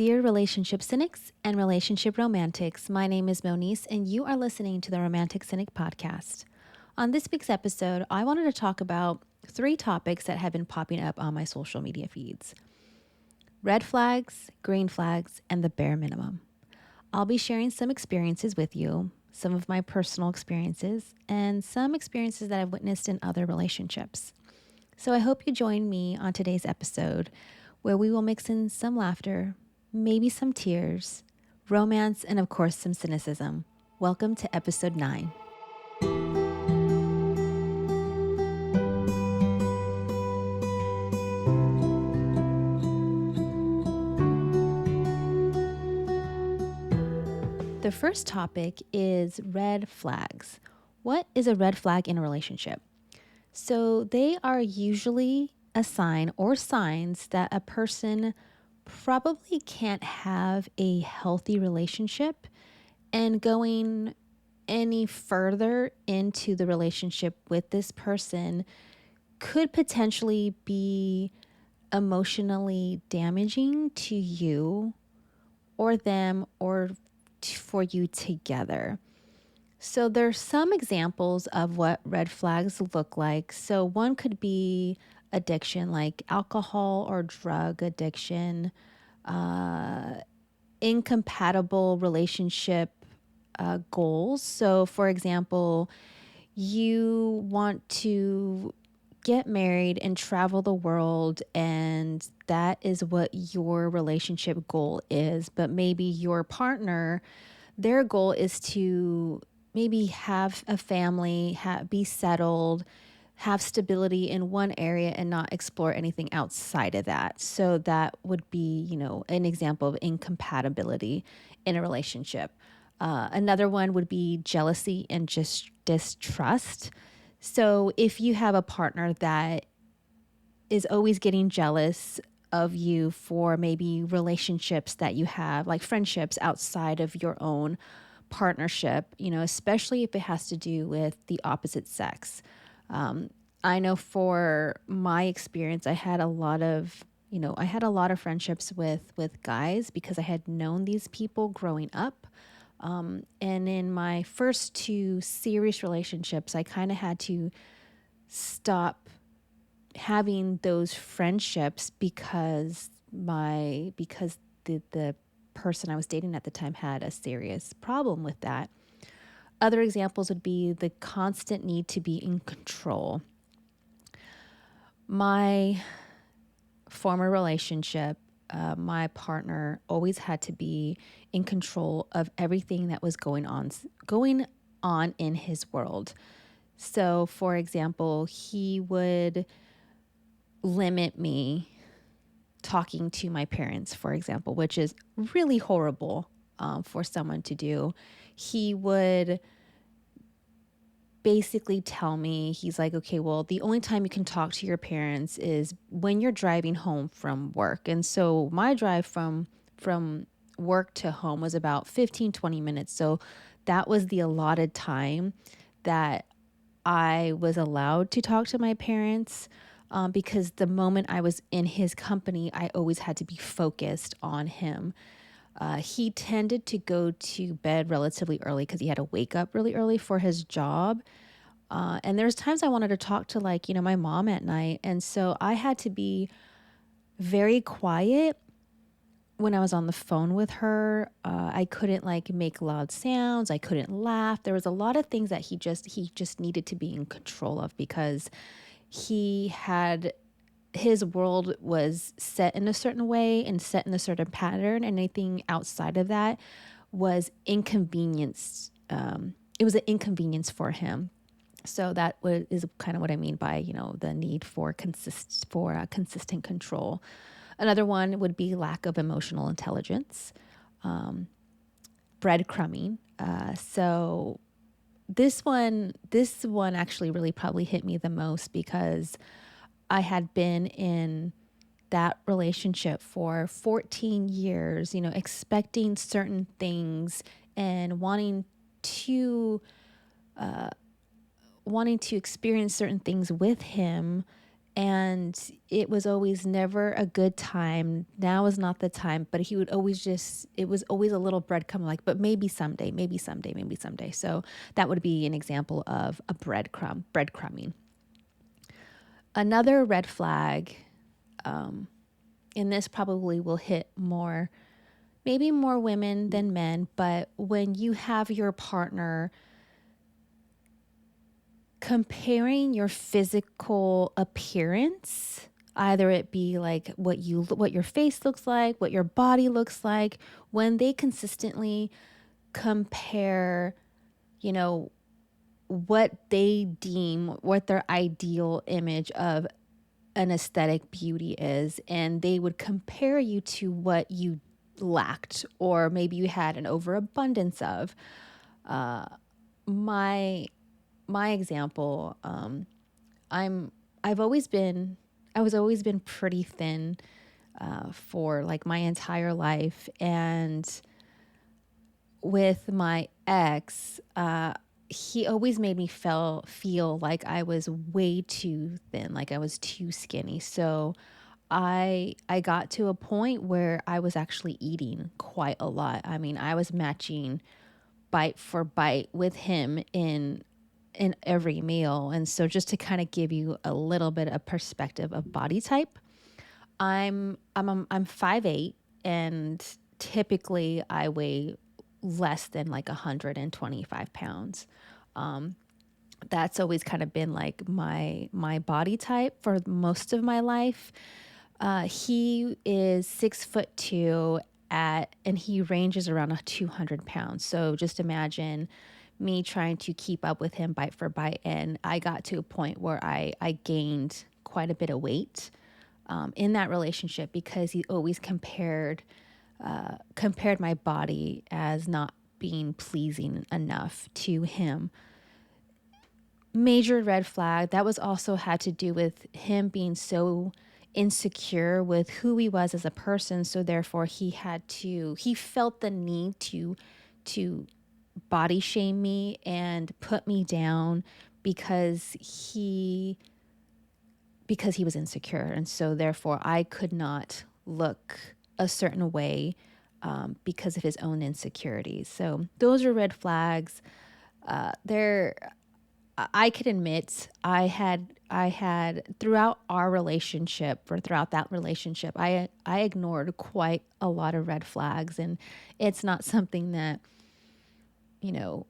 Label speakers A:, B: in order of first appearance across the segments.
A: Dear relationship cynics and relationship romantics, my name is Monice, and you are listening to the Romantic Cynic podcast. On this week's episode, I wanted to talk about 3 topics that have been popping up on my social media feeds: red flags, green flags, and the bare minimum. I'll be sharing some experiences with you, some of my personal experiences, and some experiences that I've witnessed in other relationships. So I hope you join me on today's episode, where we will mix in some laughter, maybe some tears, romance, and of course, some cynicism. Welcome to episode 9. The first topic is red flags. What is a red flag in a relationship? So they are usually a sign or signs that a person probably can't have a healthy relationship, and going any further into the relationship with this person could potentially be emotionally damaging to you or them or for you together. So there's some examples of what red flags look like. So one could be addiction, like alcohol or drug addiction, incompatible relationship goals. So, for example, you want to get married and travel the world, and that is what your relationship goal is. But maybe your partner, their goal is to maybe have a family, be settled, have stability in one area and not explore anything outside of that. So that would be, an example of incompatibility in a relationship. Another one would be jealousy and just distrust. So if you have a partner that is always getting jealous of you for maybe relationships that you have, like friendships outside of your own partnership, especially if it has to do with the opposite sex. I know for my experience, I had a lot of friendships with guys because I had known these people growing up. And in my first 2 serious relationships, I kind of had to stop having those friendships because the person I was dating at the time had a serious problem with that. Other examples would be the constant need to be in control. My former relationship, my partner always had to be in control of everything that was going on in his world. So, for example, he would limit me talking to my parents, for example, which is really horrible for someone to do. He would basically tell me, he's like, okay, well, the only time you can talk to your parents is when you're driving home from work. And so my drive from work to home was about 15-20 minutes. So that was the allotted time that I was allowed to talk to my parents, because the moment I was in his company, I always had to be focused on him. He tended to go to bed relatively early because he had to wake up really early for his job. And there's times I wanted to talk to my mom at night. And so I had to be very quiet when I was on the phone with her. I couldn't make loud sounds. I couldn't laugh. There was a lot of things that he just needed to be in control of because his world was set in a certain way and set in a certain pattern, and anything outside of that was inconvenience. It was an inconvenience for him. So is kind of what I mean by, the need for consistent control. Another one would be lack of emotional intelligence, breadcrumbing. So this one actually really probably hit me the most because I had been in that relationship for 14 years, expecting certain things and wanting to experience certain things with him. And it was always never a good time. Now is not the time, but he would always just, it was always a little breadcrumb, like, but maybe someday, maybe someday, maybe someday. So that would be an example of a breadcrumbing. Another red flag, and this probably will hit more, maybe more women than men, but when you have your partner comparing your physical appearance, either it be like what your face looks like, what your body looks like, when they consistently compare, you know, what they deem what their ideal image of an aesthetic beauty is, and they would compare you to what you lacked or maybe you had an overabundance of. My my example, I'm I've always been I was always been pretty thin for like my entire life, and with my ex, he always made me feel like I was way too thin, like I was too skinny. So I got to a point where I was actually eating quite a lot. I mean, I was matching bite for bite with him in every meal. And so just to kind of give you a little bit of perspective of body type, I'm 5'8", and typically I weigh less than like 125 pounds. That's always kind of been like my body type for most of my life. He is 6'2" and he ranges around 200 pounds. So just imagine me trying to keep up with him bite for bite. And I got to a point where I gained quite a bit of weight in that relationship because he always compared my body as not being pleasing enough to him. Major red flag. That was also had to do with him being so insecure with who he was as a person. So therefore he felt the need to body shame me and put me down because he was insecure. And so therefore I could not look a certain way because of his own insecurities. So those are red flags. They're I can admit I had throughout our relationship or throughout that relationship, I ignored quite a lot of red flags, and it's not something that,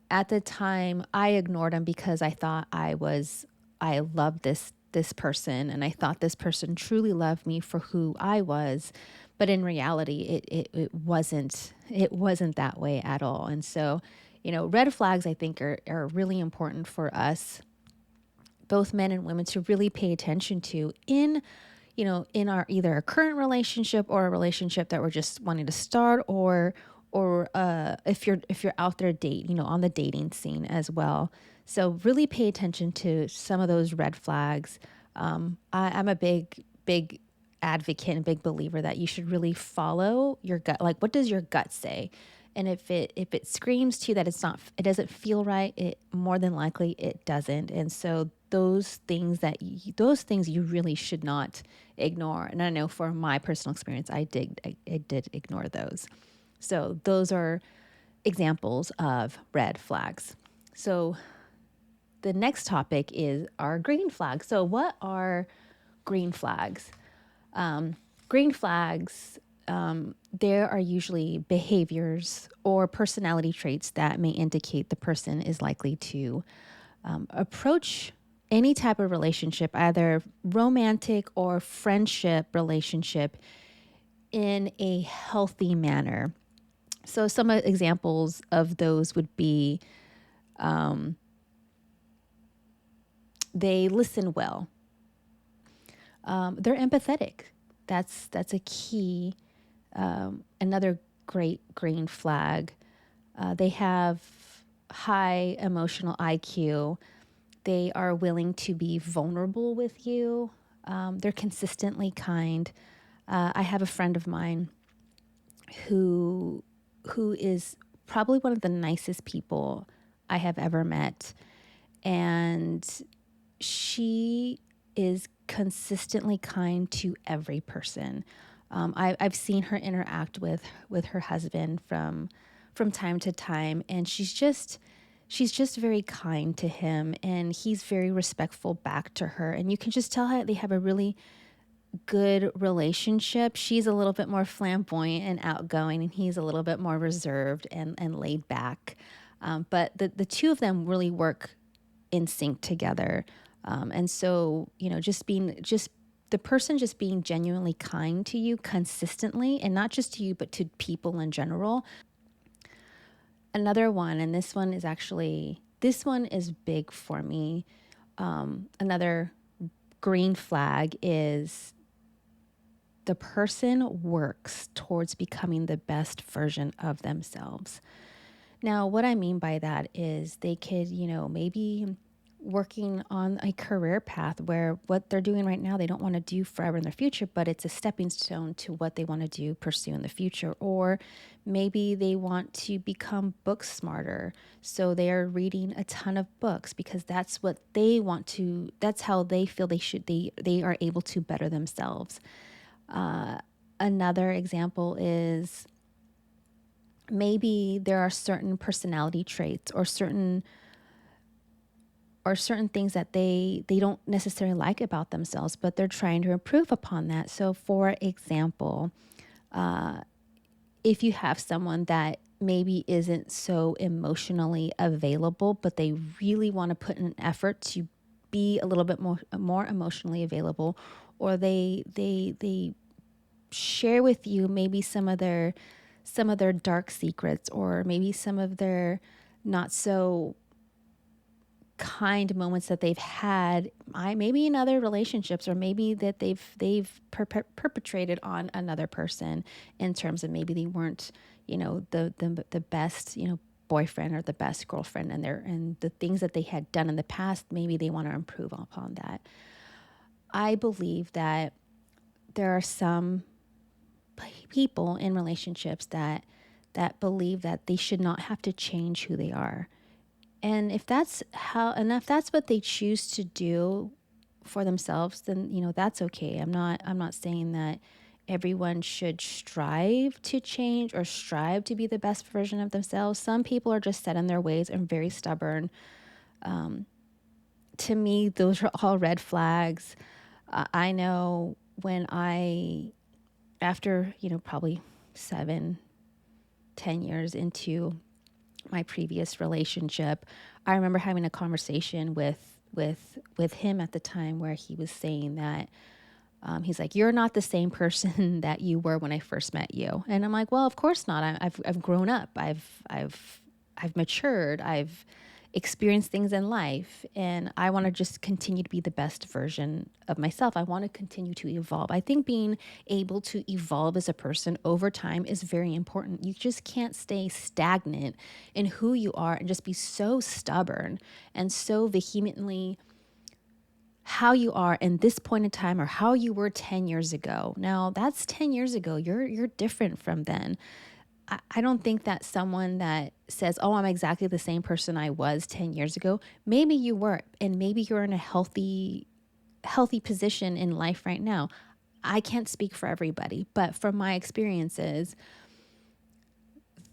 A: at the time I ignored them because I thought I loved this person, and I thought this person truly loved me for who I was, but in reality it wasn't that way at all. And so, red flags I think are really important for us, both men and women, to really pay attention to in our either a current relationship or a relationship that we're just wanting to start, or if you're out there on the dating scene as well. So really pay attention to some of those red flags. I'm a big advocate and big believer that you should really follow your gut. Like, what does your gut say? And if it screams to you that it doesn't feel right, it more than likely it doesn't. And so those things you really should not ignore. And I know for my personal experience, I did ignore those. So those are examples of red flags. So the next topic is our green flags. So what are green flags? Green flags, there are usually behaviors or personality traits that may indicate the person is likely to approach any type of relationship, either romantic or friendship relationship, in a healthy manner. So some examples of those would be they listen well. They're empathetic. That's a key. Another great green flag. They have high emotional IQ. They are willing to be vulnerable with you. They're consistently kind. I have a friend of mine who is probably one of the nicest people I have ever met, and she is consistently kind to every person. I've seen her interact with her husband from time to time, and she's just very kind to him, and he's very respectful back to her, and you can just tell how they have a really good relationship. She's a little bit more flamboyant and outgoing, and he's a little bit more reserved and laid back. But the two of them really work in sync together. And so, just the person just being genuinely kind to you consistently, and not just to you, but to people in general. Another one, and this one is big for me. Another green flag is the person works towards becoming the best version of themselves. Now, what I mean by that is they could, maybe working on a career path where what they're doing right now, they don't want to do forever in the future, but it's a stepping stone to what they want to do, pursue in the future. Or maybe they want to become book smarter. So they are reading a ton of books because that's what they want to, that's how they feel they are able to better themselves. Another example is maybe there are certain personality traits or certain things that they don't necessarily like about themselves, but they're trying to improve upon that. So for example, if you have someone that maybe isn't so emotionally available, but they really want to put in an effort to be a little bit more emotionally available, or they share with you maybe some of their dark secrets, or maybe some of their not so kind moments that they've had, maybe in other relationships, or maybe that they've perpetrated on another person, in terms of maybe they weren't, the best, boyfriend or the best girlfriend, and the things that they had done in the past, maybe they want to improve upon that. I believe that there are some people in relationships that believe that they should not have to change who they are. And if that's what they choose to do for themselves, then that's okay. I'm not saying that everyone should strive to change or strive to be the best version of themselves. Some people are just set in their ways and very stubborn. To me, those are all red flags. I know when after, probably 7-10 years into my previous relationship, I remember having a conversation with him at the time, where he was saying that he's like, "You're not the same person that you were when I first met you." And I'm like, "Well, of course not. I've grown up. I've matured. I've experienced things in life, and I want to just continue to be the best version of myself. I want to continue to evolve." I think being able to evolve as a person over time is very important. You just can't stay stagnant in who you are and just be so stubborn and so vehemently how you are in this point in time, or how you were 10 years ago. Now, that's 10 years ago. You're different from then. I don't think that someone that says, "Oh, I'm exactly the same person I was 10 years ago," maybe you were, and maybe you're in a healthy position in life right now. I can't speak for everybody, but from my experiences,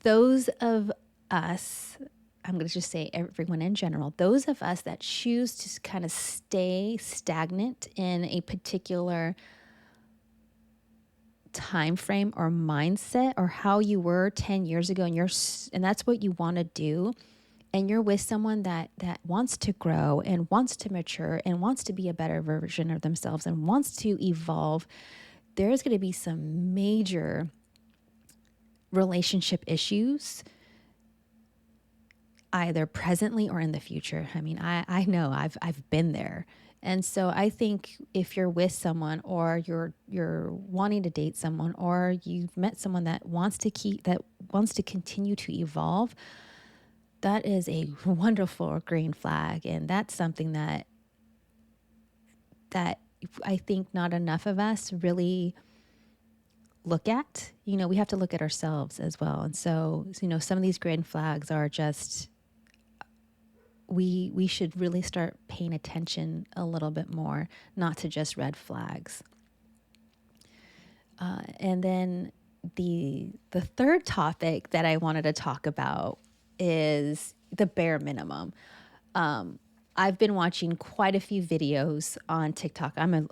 A: those of us, I'm going to just say everyone in general, those of us that choose to kind of stay stagnant in a particular time frame or mindset, or how you were 10 years ago, and that's what you want to do, and you're with someone that wants to grow and wants to mature and wants to be a better version of themselves and wants to evolve, there's going to be some major relationship issues, either presently or in the future. I mean, I know I've been there. And so I think if you're with someone, or you're wanting to date someone, or you've met someone that wants to continue to evolve, that is a wonderful green flag. And that's something that I think not enough of us really look at. We have to look at ourselves as well. And so, some of these green flags are just we should really start paying attention a little bit more, not to just red flags. And then the third topic that I wanted to talk about is the bare minimum. I've been watching quite a few videos on TikTok. I'm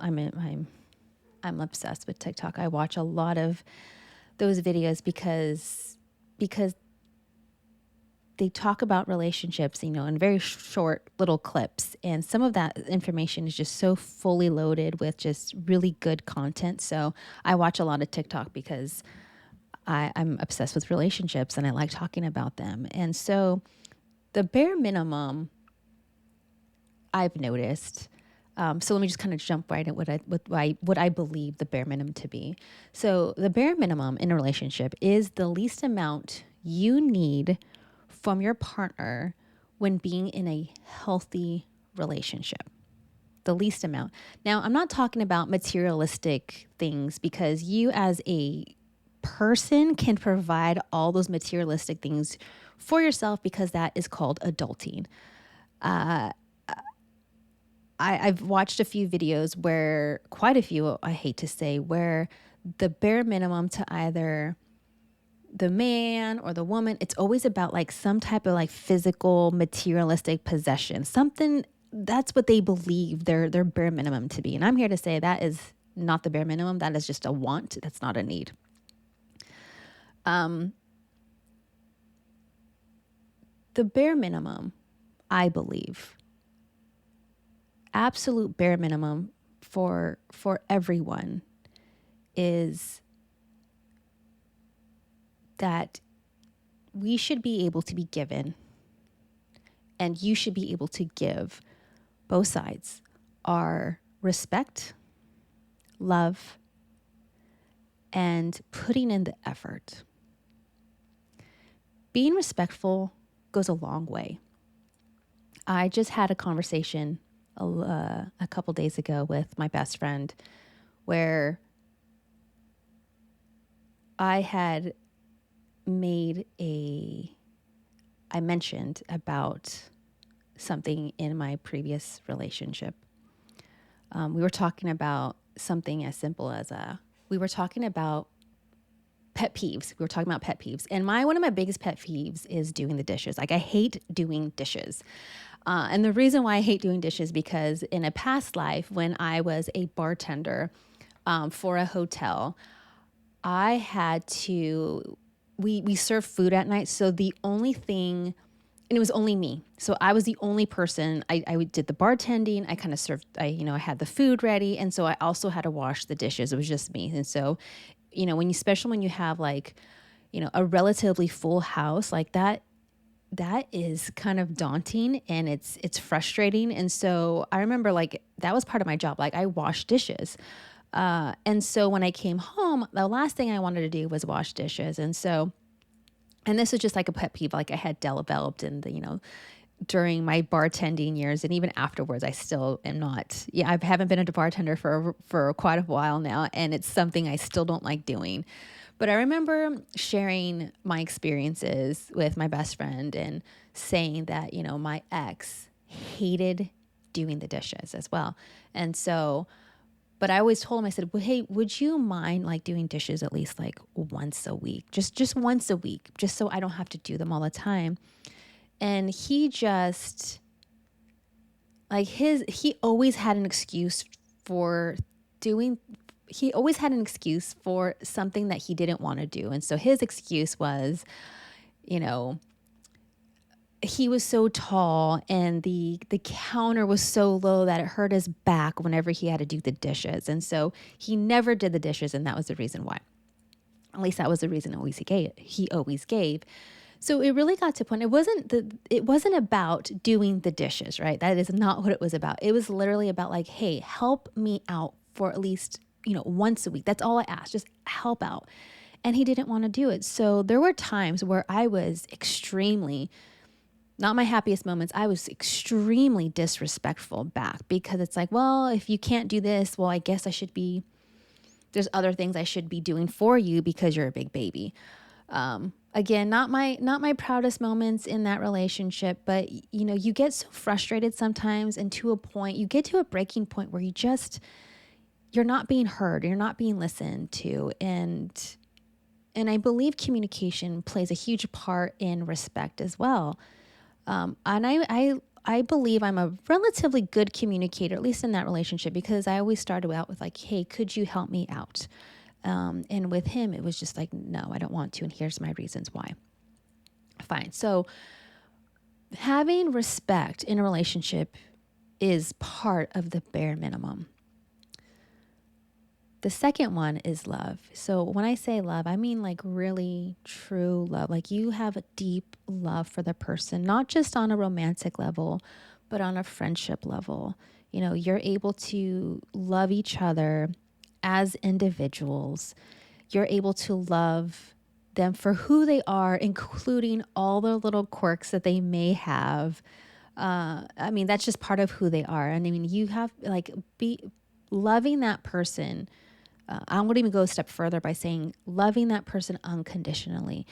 A: obsessed with TikTok. I watch a lot of those videos because they talk about relationships, in very short little clips. And some of that information is just so fully loaded with just really good content. So I watch a lot of TikTok because I'm obsessed with relationships and I like talking about them. And so the bare minimum I've noticed. So let me just kind of jump right at what I believe the bare minimum to be. So the bare minimum in a relationship is the least amount you need from your partner when being in a healthy relationship. The least amount. Now, I'm not talking about materialistic things, because you as a person can provide all those materialistic things for yourself, because that is called adulting. I've watched a few videos where, quite a few, I hate to say, where the bare minimum to either the man or the woman, it's always about like some type of like physical, materialistic possession. Something that's what they believe their bare minimum to be. And I'm here to say that is not the bare minimum. That is just a want. That's not a need. The bare minimum, I believe, absolute bare minimum for everyone is that we should be able to be given, and you should be able to give, both sides, our respect, love, and putting in the effort. Being respectful goes a long way. I just had a conversation a couple days ago with my best friend where I mentioned about something in my previous relationship. We were talking about something as simple as we were talking about pet peeves. We were talking about pet peeves. And one of my biggest pet peeves is doing the dishes. Like, I hate doing dishes. And the reason why I hate doing dishes, because in a past life, when I was a bartender for a hotel, I had to, we served food at night. So the only thing, and it was only me. So I was the only person. I did the bartending. I kind of served, I had the food ready. And so I also had to wash the dishes. It was just me. And so, especially when you have like, a relatively full house like that, that is kind of daunting, and it's frustrating. And so I remember, like, that was part of my job. Like, I washed dishes. And so when I came home, the last thing I wanted to do was wash dishes. And this is just like a pet peeve, like I had developed in during my bartending years, and even afterwards, I still am not. Yeah, I haven't been a bartender for quite a while now, and it's something I still don't like doing. But I remember sharing my experiences with my best friend and saying that my ex hated doing the dishes as well, and so. But I always told him, I said, well, hey, would you mind like doing dishes at least like once a week? Just once a week, just so I don't have to do them all the time. And he just, like, he always had an excuse for he always had an excuse for something that he didn't want to do. And so his excuse was, he was so tall and the counter was so low that it hurt his back whenever he had to do the dishes. And so he never did the dishes, and that was the reason why. At least that was the reason he always gave. So it really got to a point. It wasn't about doing the dishes, right? That is not what it was about. It was literally about like, hey, help me out for at least, once a week. That's all I asked, just help out. And he didn't want to do it. So there were times where I was extremely, not my happiest moments, I was extremely disrespectful back, because it's like, well, if you can't do this, well, I guess there's other things I should be doing for you because you're a big baby. Again, not my proudest moments in that relationship, but you get so frustrated sometimes, and to a point, you get to a breaking point where you're not being heard, you're not being listened to, and I believe communication plays a huge part in respect as well. And I believe I'm a relatively good communicator, at least in that relationship, because I always started out with like, hey, could you help me out? And with him, it was just like, no, I don't want to. And here's my reasons why. Fine. So having respect in a relationship is part of the bare minimum. The second one is love. So when I say love, I mean like really true love. Like you have a deep love for the person, not just on a romantic level, but on a friendship level. You're able to love each other as individuals. You're able to love them for who they are, including all the little quirks that they may have. I mean, that's just part of who they are. And I mean, you have like be loving that person. I would even go a step further by saying loving that person unconditionally.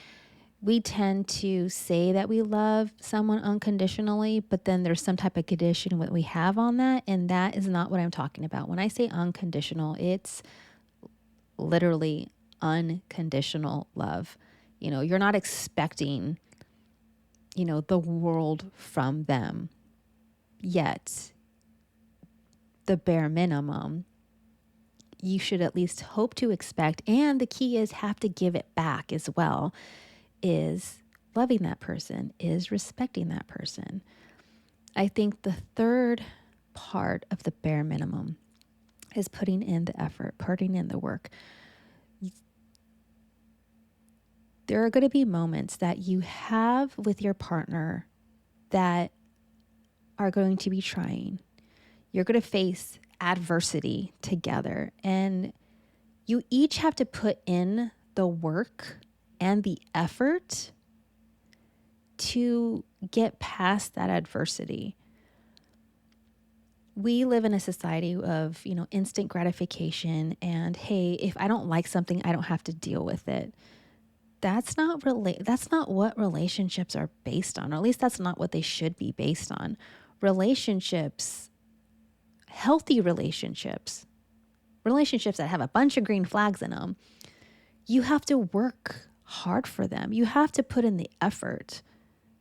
A: We tend to say that we love someone unconditionally, but then there's some type of condition that we have on that. And that is not what I'm talking about. When I say unconditional, it's literally unconditional love. You're not expecting, the world from them, yet the bare minimum you should at least hope to expect, and the key is have to give it back as well, is loving that person, is respecting that person. I think the third part of the bare minimum is putting in the effort, putting in the work. There are going to be moments that you have with your partner that are going to be trying. You're going to face adversity together, and you each have to put in the work and the effort to get past that adversity. We live in a society of, instant gratification, and hey, if I don't like something, I don't have to deal with it. That's not what relationships are based on, or at least that's not what they should be based on. Relationships, healthy relationships that have a bunch of green flags in them, you have to work hard for them. You have to put in the effort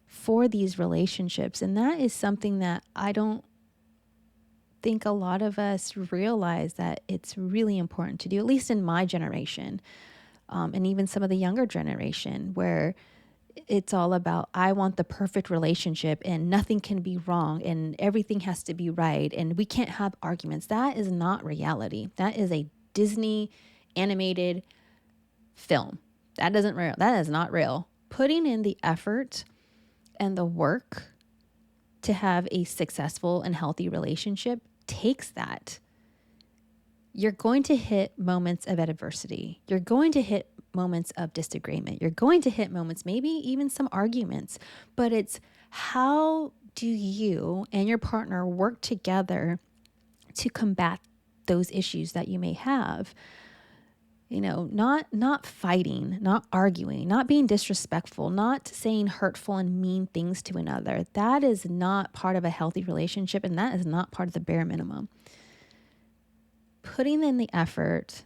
A: for these relationships. And that is something that I don't think a lot of us realize that it's really important to do, at least in my generation, and even some of the younger generation, where it's all about, I want the perfect relationship and nothing can be wrong and everything has to be right and we can't have arguments. That is not reality. That is a Disney animated film. That is not real. Putting in the effort and the work to have a successful and healthy relationship takes that. You're going to hit moments of adversity. You're going to hit moments of disagreement. You're going to hit moments, maybe even some arguments, but it's how do you and your partner work together to combat those issues that you may have? Not fighting, not arguing, not being disrespectful, not saying hurtful and mean things to another. That is not part of a healthy relationship, and that is not part of the bare minimum. Putting in the effort,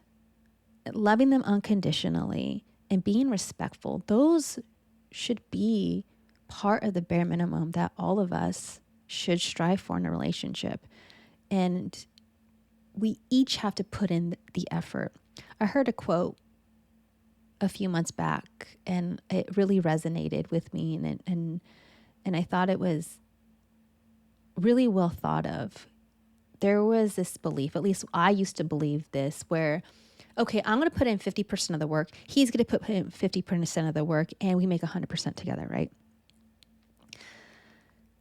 A: loving them unconditionally, and being respectful, those should be part of the bare minimum that all of us should strive for in a relationship. And we each have to put in the effort. I heard a quote a few months back, and it really resonated with me, and I thought it was really well thought of. There was this belief, at least I used to believe this, where, okay, I'm going to put in 50% of the work. He's going to put in 50% of the work, and we make 100% together, right?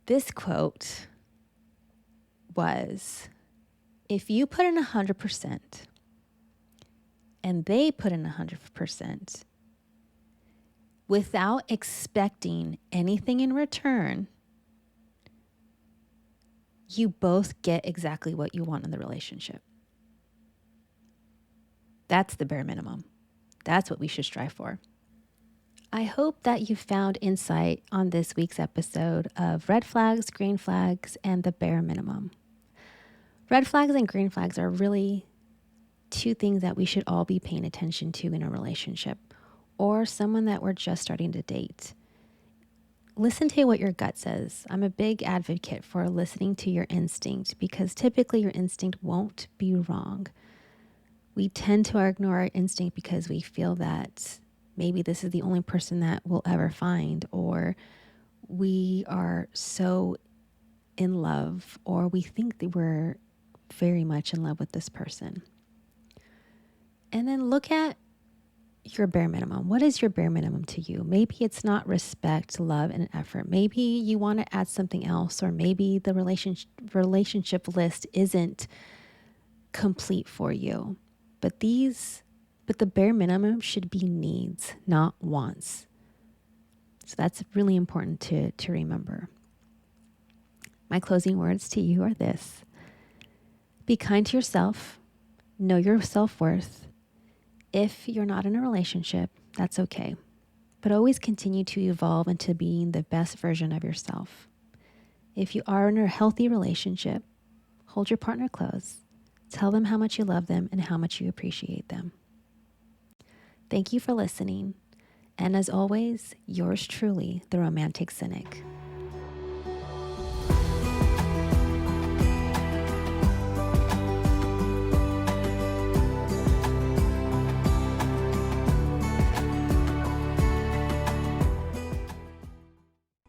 A: This quote was, if you put in 100% and they put in 100% without expecting anything in return, you both get exactly what you want in the relationship. That's the bare minimum. That's what we should strive for. I hope that you found insight on this week's episode of red flags, green flags, and the bare minimum. Red flags and green flags are really two things that we should all be paying attention to in a relationship or someone that we're just starting to date. Listen to what your gut says. I'm a big advocate for listening to your instinct because typically your instinct won't be wrong. We tend to ignore our instinct because we feel that maybe this is the only person that we'll ever find, or we are so in love, or we think that we're very much in love with this person. And then look at your bare minimum. What is your bare minimum to you? Maybe it's not respect, love, and effort. Maybe you want to add something else, or maybe the relationship list isn't complete for you. But the bare minimum should be needs, not wants. So that's really important to remember. My closing words to you are this: be kind to yourself, know your self-worth. If you're not in a relationship, that's okay. But always continue to evolve into being the best version of yourself. If you are in a healthy relationship, hold your partner close. Tell them how much you love them and how much you appreciate them. Thank you for listening. And as always, yours truly, the Romantic Cynic.